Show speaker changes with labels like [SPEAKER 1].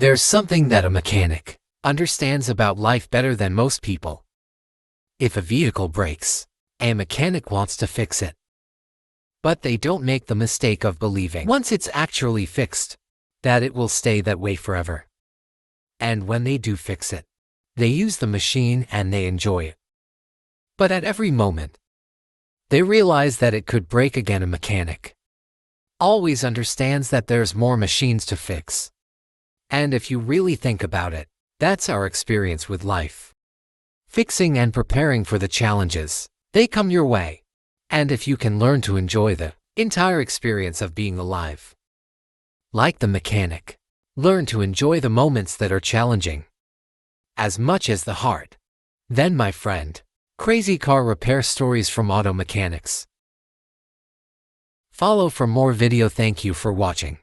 [SPEAKER 1] There's something that a mechanic understands about life better than most people. If a vehicle breaks, a mechanic wants to fix it. But they don't make the mistake of believing, once it's actually fixed, that it will stay that way forever. And when they do fix it, they use the machine and they enjoy it. But at every moment, they realize that it could break again. A mechanic always understands that there's more machines to fix. And if you really think about it, that's our experience with life. Fixing and preparing for the challenges, they come your way. And if you can learn to enjoy the entire experience of being alive, like the mechanic, learn to enjoy the moments that are challenging as much as the hard, then my friend, crazy car repair stories from Auto Mechanics. Follow for more video. Thank you for watching.